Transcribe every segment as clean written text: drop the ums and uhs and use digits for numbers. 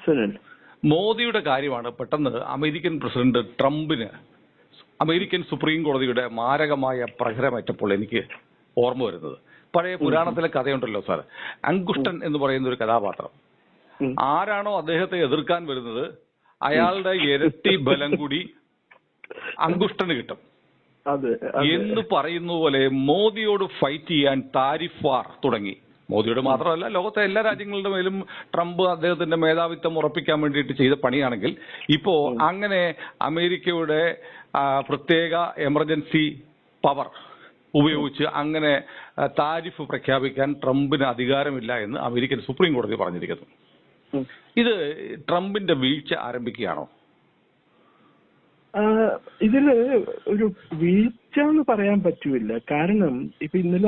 സുനിൽ, മോദിയുടെ കാര്യമാണ് പെട്ടെന്ന് അമേരിക്കൻ പ്രസിഡന്റ് ട്രംപിന് അമേരിക്കൻ സുപ്രീം കോടതിയുടെ മാരകമായ പ്രഹരമേറ്റപ്പോൾ എനിക്ക് ഓർമ്മ വരുന്നത് പഴയ പുരാണത്തിലെ കഥയുണ്ടല്ലോ സാർ, അങ്കുഷ്ടൻ എന്ന് പറയുന്ന ഒരു കഥാപാത്രം. ആരാണോ അദ്ദേഹത്തെ എതിർക്കാൻ വരുന്നത് അയാളുടെ ഇരട്ടി ബലം കൂടി അങ്കുഷ്ടന് കിട്ടും എന്ന് പറയുന്ന പോലെ മോദിയോട് ഫൈറ്റ് ചെയ്യാൻ താരിഫ് വാർ തുടങ്ങി. മോദിയോട് മാത്രമല്ല, ലോകത്തെ എല്ലാ രാജ്യങ്ങളുടെ മേലും ട്രംപ് അദ്ദേഹത്തിന്റെ മേധാവിത്വം ഉറപ്പിക്കാൻ വേണ്ടിയിട്ട് ചെയ്ത പണിയാണെങ്കിൽ ഇപ്പോ അങ്ങനെ അമേരിക്കയുടെ പ്രത്യേക എമർജൻസി പവർ ഉപയോഗിച്ച് അങ്ങനെ താരിഫ് പ്രഖ്യാപിക്കാൻ ട്രംപിന് അധികാരമില്ല എന്ന് അമേരിക്കൻ സുപ്രീം കോടതി പറഞ്ഞിരിക്കുന്നു. ഇത് ട്രംപിന്റെ വീഴ്ച ആരംഭിക്കുകയാണോ? ഇതില് ഒരു വീഴ്ച എന്ന് പറയാൻ പറ്റൂല. കാരണം ഇപ്പൊ ഇന്നലെ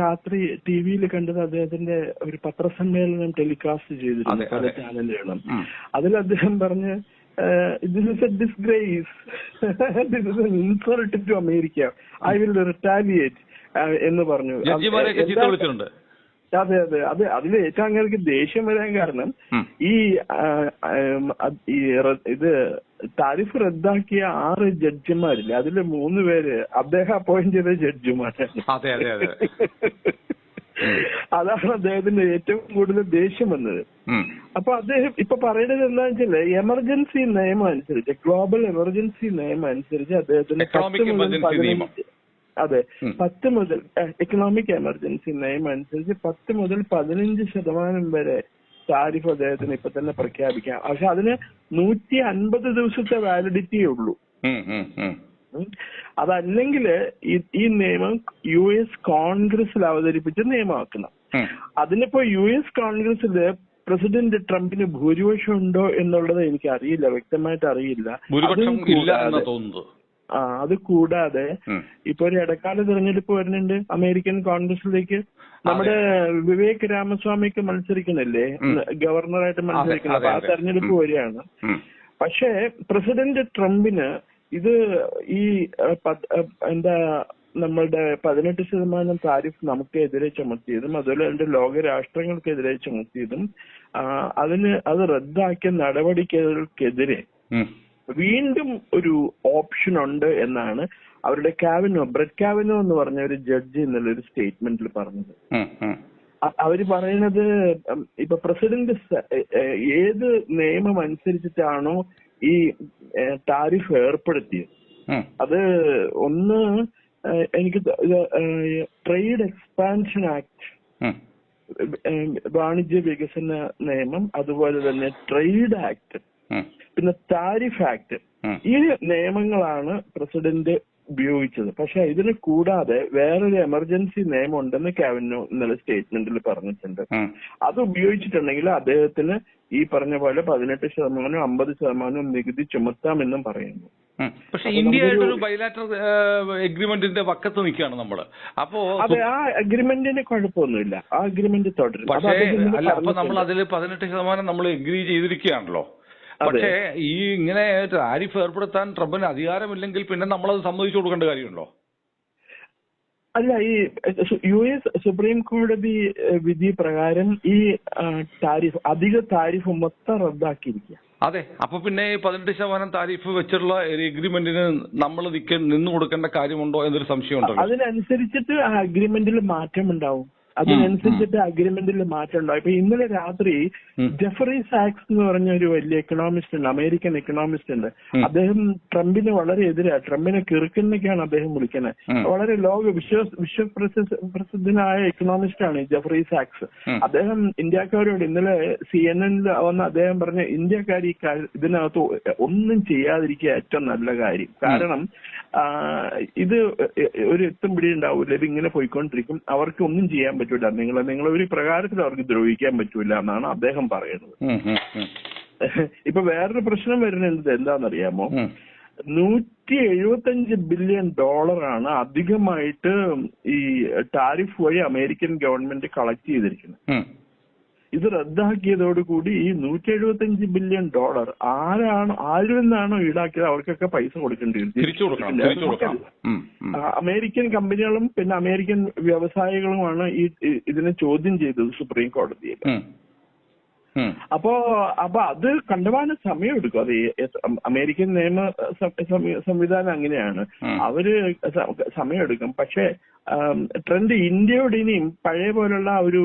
രാത്രി ടിവിയിൽ കണ്ടത് അദ്ദേഹത്തിന്റെ ഒരു പത്രസമ്മേളനം ടെലികാസ്റ്റ് ചെയ്തിരുന്നു പല ചാനലുകളും. അതിൽ അദ്ദേഹം പറഞ്ഞ് this is a disgrace, this is an insult to America, I will retaliate എന്ന് പറഞ്ഞു. അതെ അതെ അതെ. അതിൽ ഏറ്റവും അങ്ങനെ ദേഷ്യം വരാൻ കാരണം ഇത് താരിഫ് റദ്ദാക്കിയ 6 ജഡ്ജിമാരില്ലേ, അതില് 3 പേര് അദ്ദേഹം അപ്പോയിന്റ് ചെയ്ത ജഡ്ജിമാരാണ്. അതാണ് അദ്ദേഹത്തിന്റെ ഏറ്റവും കൂടുതൽ ദേഷ്യം വന്നത്. അപ്പൊ അദ്ദേഹം ഇപ്പൊ പറയുന്നത് എന്താണെന്ന് വെച്ചാല് എമർജൻസി നിയമം അനുസരിച്ച്, ഗ്ലോബൽ എമർജൻസി നിയമം അനുസരിച്ച് അദ്ദേഹത്തിന് 10 മുതൽ എക്കണോമിക് എമർജൻസി നിയമം അനുസരിച്ച് 10 മുതൽ 15% വരെ താരിഫ് അദ്ദേഹത്തിന് ഇപ്പൊ തന്നെ പ്രഖ്യാപിക്കാം. പക്ഷെ അതിന് 150 ദിവസത്തെ വാലിഡിറ്റിയേ ഉള്ളൂ. അതല്ലെങ്കിൽ ഈ നിയമം US കോൺഗ്രസിൽ അവതരിപ്പിച്ച് നിയമമാക്കണം. അതിനിപ്പോ US കോൺഗ്രസില് പ്രസിഡന്റ് ട്രംപിന് ഭൂരിപക്ഷം ഉണ്ടോ എന്നുള്ളത് എനിക്ക് അറിയില്ല, വ്യക്തമായിട്ട് അറിയില്ല. അത് കൂടാതെ ഇപ്പൊ ഒരു ഇടക്കാല തെരഞ്ഞെടുപ്പ് വരുന്നുണ്ട് അമേരിക്കൻ കോൺഗ്രസിലേക്ക്. നമ്മുടെ വിവേക് രാമസ്വാമിക്ക് മത്സരിക്കുന്നില്ലേ, ഗവർണറായിട്ട് മത്സരിക്കുന്നത്, ആ തെരഞ്ഞെടുപ്പ് വരികയാണ്. പക്ഷേ പ്രസിഡന്റ് ട്രംപിന് ഇത് ഈ നമ്മളുടെ 18% താരിഫ് നമുക്കെതിരെ ചുമത്തിയതും അതുപോലെ 2 ലോകരാഷ്ട്രങ്ങൾക്കെതിരെ ചുമത്തിയതും അത് റദ്ദാക്കിയ നടപടികൾക്കെതിരെ വീണ്ടും ഒരു ഓപ്ഷൻ ഉണ്ട് എന്നാണ് അവരുടെ ബ്രെറ്റ് കാവനോ എന്ന് പറഞ്ഞ ഒരു ജഡ്ജി എന്നുള്ളൊരു സ്റ്റേറ്റ്മെന്റിൽ പറഞ്ഞത്. അവര് പറയുന്നത് ഇപ്പൊ പ്രസിഡന്റ് ഏത് നിയമം അനുസരിച്ചിട്ടാണോ ഈ താരിഫ് ഏർപ്പെടുത്തിയത്, അത് ഒന്ന് എനിക്ക് ട്രേഡ് എക്സ്പാൻഷൻ ആക്ട്, വാണിജ്യ വികസന നിയമം, അതുപോലെ തന്നെ ട്രേഡ് ആക്ട്, പിന്നെ താരിഫ് ആക്ട്, ഈ നിയമങ്ങളാണ് പ്രസിഡന്റ് ഉപയോഗിച്ചത്. പക്ഷെ ഇതിന് കൂടാതെ വേറൊരു എമർജൻസി നിയമം ഉണ്ടെന്ന് കാവനോ ഇന്നലെ സ്റ്റേറ്റ്മെന്റിൽ പറഞ്ഞിട്ടുണ്ട്. അത് ഉപയോഗിച്ചിട്ടുണ്ടെങ്കിൽ അദ്ദേഹത്തിന് ഈ പറഞ്ഞ പോലെ 18% 50% നികുതി ചുമത്താമെന്നും പറയുന്നു. പക്ഷെ ഇന്ത്യയായിട്ടൊരു ബൈലാറ്ററൽ എഗ്രിമെന്റിന്റെ പക്കത്ത് നിൽക്കുകയാണ് നമ്മള്. അപ്പോ അതെ, ആ അഗ്രിമെന്റിന് കുഴപ്പമൊന്നുമില്ല, ആ അഗ്രിമെന്റ് തുടരും. അപ്പൊ നമ്മൾ അതിൽ 18% നമ്മൾ എഗ്രി ചെയ്തിരിക്കുകയാണല്ലോ. പക്ഷേ ഈ ഇങ്ങനെ താരിഫ് ഏർപ്പെടുത്താൻ ട്രംപിന് അധികാരമില്ലെങ്കിൽ പിന്നെ നമ്മളത് സമ്മതിച്ചു കൊടുക്കേണ്ട കാര്യമുണ്ടോ? അല്ല, ഈ US സുപ്രീം കോടതി വിധി പ്രകാരം ഈ അധിക താരിഫ് മൊത്തം റദ്ദാക്കിയിരിക്കുക. അതെ, അപ്പൊ പിന്നെ 18% താരിഫ് വെച്ചുള്ള എഗ്രിമെന്റിന് നമ്മൾ നിന്നു കൊടുക്കേണ്ട കാര്യമുണ്ടോ എന്നൊരു സംശയമുണ്ടല്ലോ. അതിനനുസരിച്ചിട്ട് ആ അഗ്രിമെന്റിൽ മാറ്റം ഉണ്ടാവും. അതിനനുസരിച്ചിട്ട് അഗ്രിമെന്റിൽ മാറ്റം ഉണ്ടാവും. ഇപ്പൊ ഇന്നലെ രാത്രി ജെഫറി സാക്സ് എന്ന് പറഞ്ഞ ഒരു വലിയ എക്കണോമിസ്റ്റ് ഉണ്ട്, അമേരിക്കൻ എക്കണോമിസ്റ്റ് ഉണ്ട്. അദ്ദേഹം ട്രംപിന് വളരെ എതിരാണ്, ട്രംപിനെ കിറുക്കെന്നൊക്കെയാണ് അദ്ദേഹം വിളിക്കുന്നത്. വളരെ വിശ്വപ്രസിദ്ധനായ എക്കണോമിസ്റ്റ് ആണ് ജെഫറി സാക്സ്. അദ്ദേഹം ഇന്ത്യക്കാരോട് ഇന്നലെ CNN വന്ന് അദ്ദേഹം പറഞ്ഞ ഇന്ത്യക്കാർ ഇതിനകത്ത് ഒന്നും ചെയ്യാതിരിക്കുക ഏറ്റവും നല്ല കാര്യം. കാരണം ഇത് ഒരു എത്തും പിടി ഉണ്ടാവില്ല, ഇതിങ്ങനെ പോയിക്കൊണ്ടിരിക്കും, അവർക്ക് ഒന്നും ചെയ്യാൻ പറ്റില്ല, നിങ്ങളെ ഒരു പ്രകാരത്തിൽ അവർക്ക് ദ്രോഹിക്കാൻ പറ്റൂല എന്നാണ് അദ്ദേഹം പറയുന്നത്. ഇപ്പൊ വേറൊരു പ്രശ്നം വരുന്നത് എന്താണെന്നറിയാമോ? $175 ബില്യൺ അധികമായിട്ട് ഈ ടാരിഫ് വഴി അമേരിക്കൻ ഗവൺമെന്റ് കളക്ട് ചെയ്തിരിക്കുന്നത്. ഇത് റദ്ദാക്കിയതോടുകൂടി ഈ $175 ബില്യൺ ആരിൽ നിന്നാണോ ഈടാക്കിയത് അവർക്കൊക്കെ പൈസ കൊടുക്കേണ്ടി വരും. അമേരിക്കൻ കമ്പനികളും പിന്നെ അമേരിക്കൻ വ്യവസായികളുമാണ് ഇതിനെ ചോദ്യം ചെയ്തത് സുപ്രീം കോടതിയിൽ. അപ്പൊ അത് കണ്ടുപോകാൻ സമയമെടുക്കും. അത് അമേരിക്കൻ നിയമ സംവിധാനം അങ്ങനെയാണ്, അവര് സമയമെടുക്കും. പക്ഷെ ട്രംപ് ഇന്ത്യയോട് ഇനിയും പഴയ പോലുള്ള ഒരു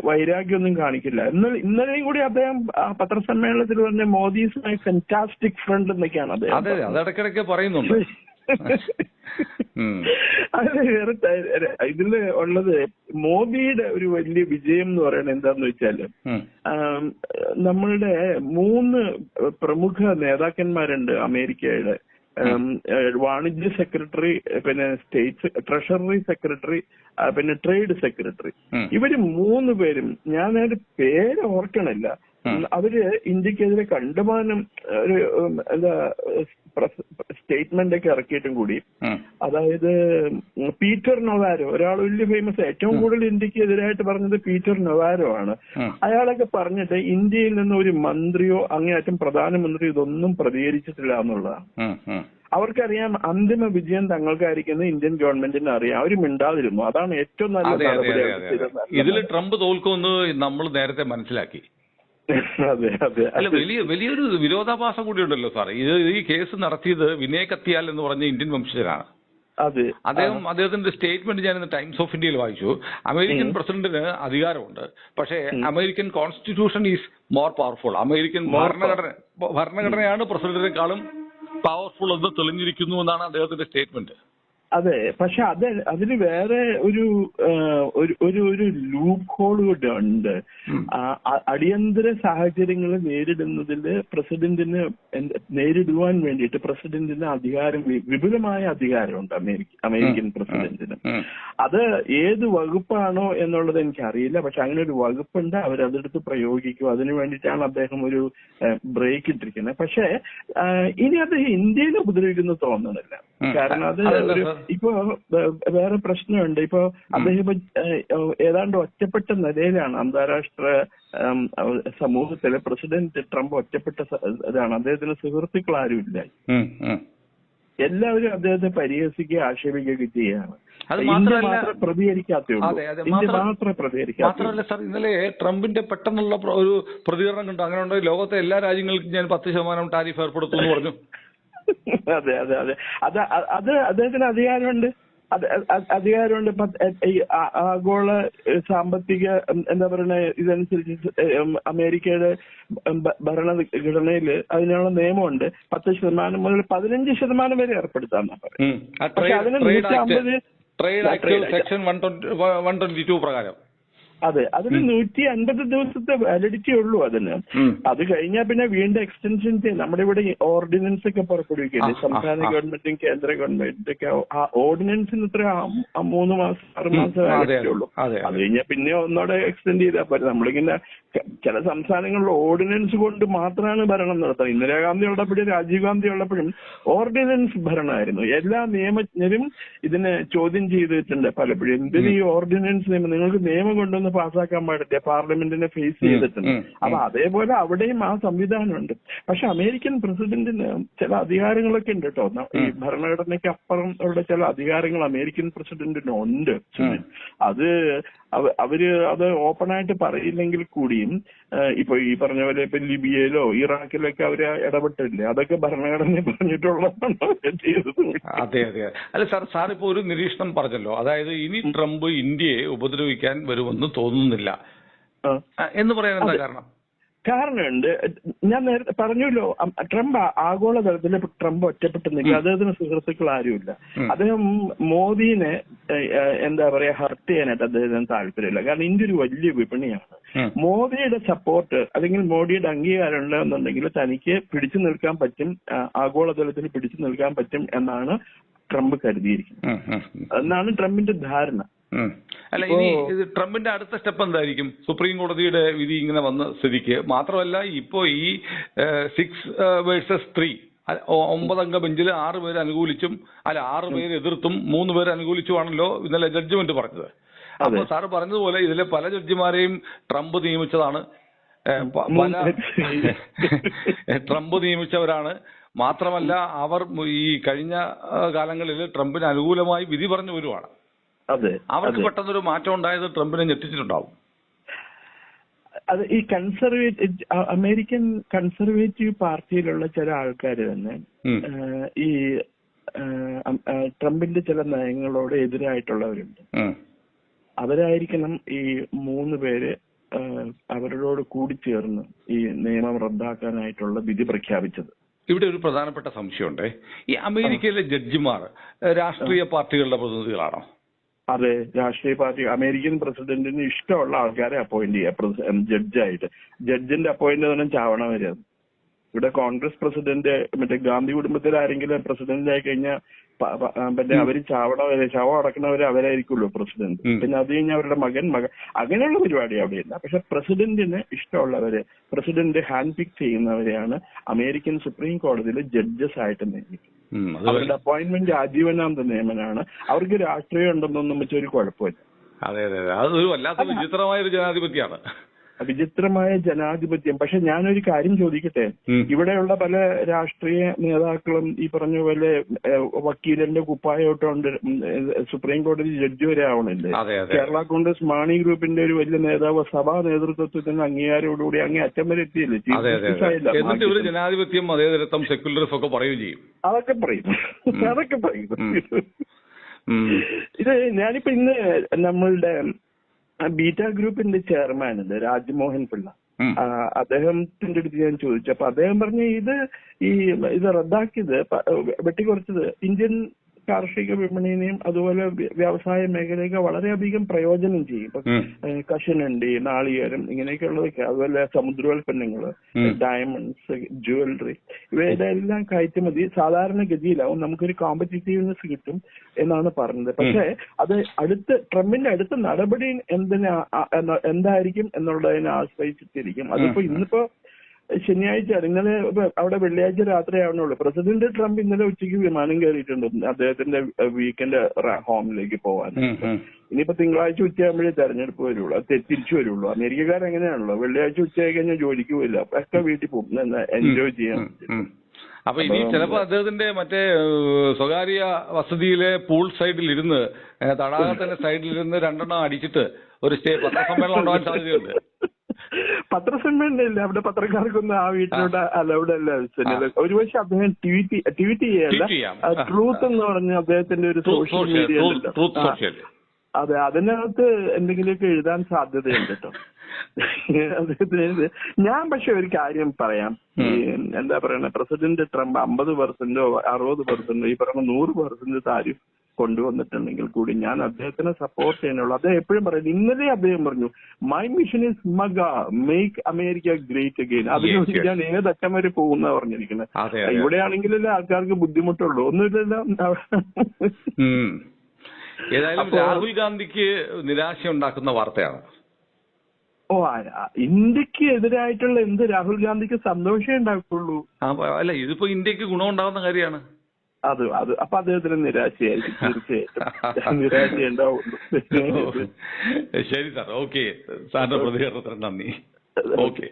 വൈരാഗ്യമൊന്നും കാണിക്കില്ല. ഇന്നലെയും കൂടി അദ്ദേഹം പത്രസമ്മേളനത്തിൽ പറഞ്ഞ Modi is my fantastic friend എന്നൊക്കെയാണ് അദ്ദേഹം ഇടയ്ക്കിടയ്ക്ക് പറയുന്നുണ്ട്. അത് വേറെ ഇതില് ഉള്ളത് മോദിയുടെ ഒരു വലിയ വിജയം എന്ന് പറയുന്നത് എന്താന്ന് വെച്ചാല്, നമ്മളുടെ 3 പ്രമുഖ നേതാക്കന്മാരുണ്ട് അമേരിക്കയുടെ. വാണിജ്യ സെക്രട്ടറി, പിന്നെ സ്റ്റേറ്റ് ട്രഷറി സെക്രട്ടറി, പിന്നെ ട്രേഡ് സെക്രട്ടറി. ഇവര് 3 പേരും ഞാൻ പേര് ഓർക്കണില്ല. അവര് ഇന്ത്യക്കെതിരെ കണ്ടുമാനം ഒരു സ്റ്റേറ്റ്മെന്റ് ഒക്കെ ഇറക്കിയിട്ടും കൂടി, അതായത് പീറ്റർ നൊവാരോ, ഒരാൾ വലിയ ഫേമസ്, ഏറ്റവും കൂടുതൽ ഇന്ത്യക്ക് എതിരായിട്ട് പറഞ്ഞത് പീറ്റർ നൊവാരോ ആണ്. അയാളൊക്കെ പറഞ്ഞിട്ട് ഇന്ത്യയിൽ നിന്ന് ഒരു മന്ത്രിയോ അങ്ങേയറ്റം പ്രധാനമന്ത്രി ഇതൊന്നും പ്രതികരിച്ചിട്ടില്ല എന്നുള്ളതാണ്. അവർക്കറിയാം അന്തിമ വിജയം തങ്ങൾക്കായിരിക്കുന്നത് ഇന്ത്യൻ ഗവൺമെന്റിന് അറിയാം. അവർ മിണ്ടാതിരുന്നു. അതാണ് ഏറ്റവും നല്ല നടപടി. ഇതിൽ ട്രംപ് തോൽക്കുമെന്ന് നമ്മൾ നേരത്തെ മനസ്സിലാക്കി. അതെ അതെ. അല്ല, വലിയൊരു വിരോധാഭാസം കൂടി ഉണ്ടല്ലോ സാർ. ഈ കേസ് നടത്തിയത് വിനയ് കത്തിയാൽ എന്ന് പറഞ്ഞ ഇന്ത്യൻ വംശജനാണ്. അദ്ദേഹത്തിന്റെ സ്റ്റേറ്റ്മെന്റ് ഞാൻ ഇന്ന് ടൈംസ് ഓഫ് ഇന്ത്യയിൽ വായിച്ചു. അമേരിക്കൻ പ്രസിഡന്റിന് അധികാരമുണ്ട്, പക്ഷേ American constitution is more powerful. American ഭരണഘടനയാണ് പ്രസിഡന്റിനെക്കാളും പവർഫുൾ എന്ന് തെളിഞ്ഞിരിക്കുന്നു എന്നാണ് അദ്ദേഹത്തിന്റെ സ്റ്റേറ്റ്മെന്റ്. അതെ, പക്ഷെ അതിന് വേറെ ഒരു ലൂപ്പ് ഹോൾ കൂടെ ഉണ്ട്. അടിയന്തര സാഹചര്യങ്ങൾ നേരിടുന്നതിൽ പ്രസിഡന്റിന് നേരിടുവാൻ വേണ്ടിയിട്ട് പ്രസിഡന്റിന് വിപുലമായ അധികാരമുണ്ട് അമേരിക്കൻ പ്രസിഡന്റിന്. അത് ഏത് വകുപ്പാണോ എന്നുള്ളത് എനിക്കറിയില്ല, പക്ഷെ അങ്ങനെ ഒരു വകുപ്പുണ്ട്. അവരതെടുത്ത് പ്രയോഗിക്കും. അതിനു വേണ്ടിയിട്ടാണ് അദ്ദേഹം ഒരു ബ്രേക്ക് ഇട്ടിരിക്കുന്നത്. പക്ഷെ ഇനി അത് ഇന്ത്യയിൽ ഉപദ്രവിക്കുന്നു തോന്നുന്നില്ല. കാരണം അത് ഇപ്പോ വേറെ പ്രശ്നമുണ്ട്. ഇപ്പോ അദ്ദേഹം ഏതാണ്ട് ഒറ്റപ്പെട്ട നിലയിലാണ് അന്താരാഷ്ട്ര സമൂഹത്തിലെ. പ്രസിഡന്റ് ട്രംപ് ഒറ്റപ്പെട്ട ഇതാണ്. അദ്ദേഹത്തിന് സുഹൃത്തുക്കൾ ആരുമില്ല. എല്ലാവരും അദ്ദേഹത്തെ പരിഹസിക്കുകയും ആക്ഷേപിക്കുകയൊക്കെ ചെയ്യാണ്. ഇന്ത്യ മാത്രമേ പ്രതികരിക്കാത്തേ. മാത്രമല്ല സാർ, ഇന്നലെ ട്രംപിന്റെ പെട്ടെന്നുള്ള ഒരു പ്രതികരണം കണ്ടു. അങ്ങനെ ലോകത്തെ എല്ലാ രാജ്യങ്ങൾക്കും ഞാൻ 10% ടാരിഫ് ഏർപ്പെടുത്തും എന്ന് പറഞ്ഞു. അതെ അതെ അതെ. അത് അദ്ദേഹത്തിന് അധികാരമുണ്ട്. ആഗോള സാമ്പത്തിക എന്താ പറയുക ഇതനുസരിച്ച് അമേരിക്കയുടെ ഭരണഘടനയിൽ അതിനുള്ള നിയമമുണ്ട്. 10% മുതൽ 15% വരെ ഏർപ്പെടുത്താന്നാ പറയുന്നത്. പക്ഷെ അതിന് 122 പ്രകാരം. അതെ, അതിന് 150 ദിവസത്തെ വാലിഡിറ്റി ഉള്ളൂ അതിന്. അത് കഴിഞ്ഞാൽ പിന്നെ വീണ്ടും എക്സ്റ്റൻഷൻ ചെയ്യും. നമ്മുടെ ഇവിടെ ഓർഡിനൻസ് ഒക്കെ പുറപ്പെടുവിക്കില്ലേ, സംസ്ഥാന ഗവൺമെന്റും കേന്ദ്ര ഗവൺമെന്റും ഒക്കെ. ആ ഓർഡിനൻസിന് ഇത്ര 3 മാസം 6 മാസം വാലിഡിറ്റി ഉള്ളൂ. അത് കഴിഞ്ഞാൽ പിന്നെ ഒന്നോടെ എക്സ്റ്റെൻഡ് ചെയ്താൽ പോരെ. നമ്മളിങ്ങനെ ചില സംസ്ഥാനങ്ങളിൽ ഓർഡിനൻസ് കൊണ്ട് മാത്രമാണ് ഭരണം നടത്തുന്നത്. ഇന്ദിരാഗാന്ധി ഉള്ളപ്പോഴും രാജീവ് ഗാന്ധി ഉള്ളപ്പോഴും ഓർഡിനൻസ് ഭരണമായിരുന്നു. എല്ലാ നിയമജ്ഞരും ഇതിനെ ചോദ്യം ചെയ്തിട്ടുണ്ട് പലപ്പോഴും. എന്തിന് ഈ ഓർഡിനൻസ് നിയമം, നിങ്ങൾക്ക് നിയമം കൊണ്ടൊന്ന് പാസ്സാക്കാൻ പാടില്ല, പാർലമെന്റിനെ ഫേസ് ചെയ്തിട്ടുണ്ട്. അപ്പൊ അതേപോലെ അവിടെയും ആ സംവിധാനമുണ്ട്. പക്ഷെ അമേരിക്കൻ പ്രസിഡന്റിന് ചില അധികാരങ്ങളൊക്കെ ഉണ്ട് കേട്ടോ. ഈ ഭരണഘടനയ്ക്ക് അപ്പുറം ഉള്ള ചില അധികാരങ്ങൾ അമേരിക്കൻ പ്രസിഡന്റിന് ഉണ്ട്. അത് അവര് അത് ഓപ്പണായിട്ട് പറയില്ലെങ്കിൽ കൂടിയും ഇപ്പൊ ഈ പറഞ്ഞ പോലെ ഇപ്പൊ ലിബിയയിലോ ഇറാഖിലൊക്കെ അവര് ഇടപെട്ടില്ലേ, അതൊക്കെ ഭരണഘടന പറഞ്ഞിട്ടുള്ളതാണ് ചെയ്തത്. അതെ അതെ. അല്ല സാർ ഇപ്പൊ ഒരു നിരീക്ഷണം പറഞ്ഞല്ലോ, അതായത് ഇനി ട്രംപ് ഇന്ത്യയെ ഉപദ്രവിക്കാൻ വരുമെന്ന് തോന്നുന്നില്ല എന്ന് പറയാൻ എന്താ കാരണം? കാരണമുണ്ട്. ഞാൻ നേരത്തെ പറഞ്ഞല്ലോ, ട്രംപ് ആഗോളതലത്തിൽ ട്രംപ് ഒറ്റപ്പെട്ടു നിൽക്കുക. അദ്ദേഹത്തിന് സുഹൃത്തുക്കൾ ആരുമില്ല. അദ്ദേഹം മോദിനെ എന്താ പറയാ ഹർട്ട് ചെയ്യാനായിട്ട് അദ്ദേഹത്തിന് താല്പര്യമില്ല. കാരണം ഇന്ത്യ ഒരു വലിയ വിപണിയാണ്. മോദിയുടെ സപ്പോർട്ട് അല്ലെങ്കിൽ മോദിയുടെ അംഗീകാരം ഉണ്ടെന്നുണ്ടെങ്കിൽ തനിക്ക് പിടിച്ചു നിൽക്കാൻ പറ്റും, ആഗോളതലത്തിൽ പിടിച്ചു നിൽക്കാൻ പറ്റും എന്നാണ് ട്രംപ് കരുതിയിരിക്കുന്നത്. എന്നാണ് ട്രംപിന്റെ ധാരണ. അല്ല, ഇനി ട്രംപിന്റെ അടുത്ത സ്റ്റെപ്പ് എന്തായിരിക്കും? സുപ്രീം കോടതിയുടെ വിധി ഇങ്ങനെ വന്ന സ്ഥിതിക്ക് മാത്രമല്ല, ഇപ്പോ ഈ 6 വേഴ്സസ് 3 9 അംഗ ബെഞ്ചിൽ 6 പേര് അനുകൂലിച്ചും 6 പേര് എതിർത്തും 3 പേര് അനുകൂലിച്ചുമാണല്ലോ ഇന്നലെ ജഡ്ജ്മെന്റ് പറഞ്ഞത്. അപ്പൊ സാറ് പറഞ്ഞതുപോലെ ഇതിലെ പല ജഡ്ജിമാരെയും ട്രംപ് നിയമിച്ചതാണ്, ട്രംപ് നിയമിച്ചവരാണ്. മാത്രമല്ല അവർ ഈ കഴിഞ്ഞ കാലങ്ങളിൽ ട്രംപിന് അനുകൂലമായി വിധി പറഞ്ഞവരുമാണ്. അവർക്ക് പെട്ടെന്നൊരു മാറ്റം ഉണ്ടായത് ട്രംപിനെ ഞെട്ടിച്ചിട്ടുണ്ടാവും. അത് ഈ അമേരിക്കൻ കൺസർവേറ്റീവ് പാർട്ടിയിലുള്ള ചില ആൾക്കാർ തന്നെ ഈ ട്രംപിന്റെ ചില നയങ്ങളോട് എതിരായിട്ടുള്ളവരുണ്ട്. അവരായിരിക്കണം ഈ 3 പേര് അവരോട് കൂടിച്ചേർന്ന് ഈ നിയമം റദ്ദാക്കാനായിട്ടുള്ള വിധി പ്രഖ്യാപിച്ചത്. ഇവിടെ ഒരു പ്രധാനപ്പെട്ട സംശയമുണ്ട്. ഈ അമേരിക്കയിലെ ജഡ്ജിമാർ രാഷ്ട്രീയ പാർട്ടികളുടെ പ്രതിനിധികളാണോ? അതെ, രാഷ്ട്രീയ പാർട്ടി അമേരിക്കൻ പ്രസിഡന്റിന് ഇഷ്ടമുള്ള ആൾക്കാരെ അപ്പോയിന്റ് ചെയ്യാം ജഡ്ജായിട്ട്. ജഡ്ജിന്റെ അപ്പോയിന്റ് തന്നെ ചാവണ വരെ. ഇവിടെ കോൺഗ്രസ് പ്രസിഡന്റ് മറ്റേ ഗാന്ധി കുടുംബത്തിൽ ആരെങ്കിലും പ്രസിഡന്റ് ആയി കഴിഞ്ഞാൽ പിന്നെ അവര് ചാവണ വരെ, ശവം അടക്കണവരെ അവരായിരിക്കുമല്ലോ പ്രസിഡന്റ്. പിന്നെ അത് കഴിഞ്ഞാൽ അവരുടെ മകൻ അങ്ങനെയുള്ള പരിപാടി അവിടെയില്ല. പക്ഷെ പ്രസിഡന്റിന് ഇഷ്ടമുള്ളവരെ, പ്രസിഡന്റ് ഹാൻഡ് പിക്ക് ചെയ്യുന്നവരെയാണ് അമേരിക്കൻ സുപ്രീം കോടതിയിൽ ജഡ്ജസ് ആയിട്ട് നിയമിക്കുന്നത്. അവരുടെ അപ്പോയിന്റ്മെന്റ് ആജീവനാന്ത നിയമനാണ്. അവർക്ക് രാഷ്ട്രീയം ഉണ്ടെന്നൊന്നും വെച്ചൊരു കുഴപ്പമില്ല. അതെ അതെ, അതൊരു വല്ലാത്ത വിചിത്രമായ ഒരു ജനാധിപത്യമാണ്. വിചിത്രമായ ജനാധിപത്യം. പക്ഷെ ഞാനൊരു കാര്യം ചോദിക്കട്ടെ, ഇവിടെയുള്ള പല രാഷ്ട്രീയ നേതാക്കളും ഈ പറഞ്ഞ പോലെ വക്കീലിന്റെ കുപ്പായോട്ടുണ്ട് സുപ്രീം കോടതി ജഡ്ജി വരെ ആവണില്ലേ? കേരള കോൺഗ്രസ് മാണി ഗ്രൂപ്പിന്റെ ഒരു വലിയ നേതാവ് സഭാ നേതൃത്വത്തിൽ നിന്ന് അംഗീകാരോടുകൂടി അങ്ങേ അറ്റം വരെ എത്തിയില്ലേ? ജനാധിപത്യം അതേതരത്വം സെക്യുലറിസം ഒക്കെ പറയുകയും ചെയ്യും. അതൊക്കെ പറയും. ഇത് ഞാനിപ്പോ ഇന്ന് നമ്മളുടെ ബീറ്റ ഗ്രൂപ്പിന്റെ ചെയർമാൻ ഉണ്ട് രാജ്മോഹൻ പിള്ള. അദ്ദേഹത്തിന്റെ അടുത്ത് ഞാൻ ചോദിച്ചു. അപ്പൊ അദ്ദേഹം പറഞ്ഞു ഇത് റദ്ദാക്കിയത്, വെട്ടിക്കുറച്ചത് ഇന്ത്യൻ കാർഷിക വിപണിനെയും അതുപോലെ വ്യവസായ മേഖലയൊക്കെ വളരെയധികം പ്രയോജനം ചെയ്യും. ഇപ്പൊ കശുവണ്ടി, നാളികേരം ഇങ്ങനെയൊക്കെ ഉള്ളതൊക്കെ, അതുപോലെ സമുദ്രോൽപ്പന്നങ്ങള്, ഡയമണ്ട്സ്, ജുവലറി, ഇവയുടെ എല്ലാം കയറ്റുമതി സാധാരണഗതിയിലാവും. നമുക്കൊരു കോമ്പറ്റീറ്റീവ്നെസ് കിട്ടും എന്നാണ് പറഞ്ഞത്. പക്ഷെ അത് ട്രംപിന്റെ അടുത്ത നടപടി എന്തായിരിക്കും എന്നുള്ളതിനെ ആശ്രയിച്ചിട്ടിരിക്കും. അതിപ്പോ ഇന്നിപ്പോ ശനിയാഴ്ച, ഇന്നലെ അവിടെ വെള്ളിയാഴ്ച രാത്രി ആവണുള്ളൂ. പ്രസിഡന്റ് ട്രംപ് ഇന്നലെ ഉച്ചയ്ക്ക് വിമാനം കയറിയിട്ടുണ്ട് അദ്ദേഹത്തിന്റെ വീക്കെൻഡ് ഹോമിലേക്ക് പോകാൻ. ഇനിയിപ്പോ തിങ്കളാഴ്ച ഉച്ചയാകുമ്പോഴേ തെരഞ്ഞെടുപ്പ് വരുള്ളൂ, അത് തിരിച്ചു വരുള്ളൂ. അമേരിക്കക്കാരെങ്ങനെയാണല്ലോ, വെള്ളിയാഴ്ച ഉച്ചയായി കഴിഞ്ഞാൽ ജോലിക്ക് പോയില്ല, ഒക്കെ വീട്ടിൽ പോകും എൻജോയ് ചെയ്യാൻ. അപ്പൊ ഇനി ചിലപ്പോ അദ്ദേഹത്തിന്റെ മറ്റേ സ്വകാര്യ വസതിയിലെ പൂൾ സൈഡിൽ ഇരുന്ന്, തടാകത്തിന്റെ സൈഡിലിരുന്ന് 2 അടിച്ചിട്ട് ഒരു പത്രസമ്മേളനം ഉണ്ടാകാൻ സാധ്യതയുണ്ട്. പത്രസമ്മേളനം ഇല്ല അവിടെ, പത്രക്കാർക്കൊന്നും ആ വീട്ടിലോട്ട് അലൗഡ് അല്ല. ഒരുപക്ഷെ അദ്ദേഹം ട്വീറ്റ് ചെയ്യല്ല, ട്രൂത്ത് എന്ന് പറഞ്ഞ അദ്ദേഹത്തിന്റെ ഒരു സോഷ്യൽ മീഡിയ, അതെ, അതിനകത്ത് എന്തെങ്കിലുമൊക്കെ എഴുതാൻ സാധ്യതയുണ്ട് കേട്ടോ അദ്ദേഹത്തിന്. ഞാൻ പക്ഷെ ഒരു കാര്യം പറയാം, എന്താ പറയണ, പ്രസിഡന്റ് ട്രംപ് 50%, 60%, ഈ പറഞ്ഞ 100% താരിഫ് കൊണ്ടുവന്നിട്ടുണ്ടെങ്കിൽ കൂടി ഞാൻ അദ്ദേഹത്തിനെ സപ്പോർട്ട് ചെയ്യാനുള്ളൂ. അദ്ദേഹം എപ്പോഴും പറയുന്നത്, ഇന്നലെ അദ്ദേഹം പറഞ്ഞു, my mission is MAGA, make America great again. അതിനുവേണ്ടി ഞാൻ ഏതറ്റം വരെ പോകുന്ന പറഞ്ഞിരിക്കുന്നത്. ഇവിടെയാണെങ്കിലല്ലേ ആൾക്കാർക്ക് ബുദ്ധിമുട്ടുള്ളൂ, ഒന്നുമില്ലല്ലോ. ഏതായാലും രാഹുൽ ഗാന്ധിക്ക് നിരാശ ഉണ്ടാക്കുന്ന വാർത്തയാണ്. ഇന്ത്യക്ക് എതിരായിട്ടുള്ള എന്ത് രാഹുൽ ഗാന്ധിക്ക് സന്തോഷമേ ഉണ്ടാക്കുള്ളൂ. അല്ല, ഇതിപ്പോ ഇന്ത്യക്ക് ഗുണമുണ്ടാകുന്ന കാര്യമാണ്. അപ്പൊ അദ്ദേഹത്തിന് നിരാശയായിരിക്കും, തീർച്ചയായിട്ടും നിരാശയുണ്ടാവുള്ളൂ. ശരി സാർ, ഓക്കെ, സാറിന്റെ പ്രതികരണത്തിന് നന്ദി. ഓക്കെ.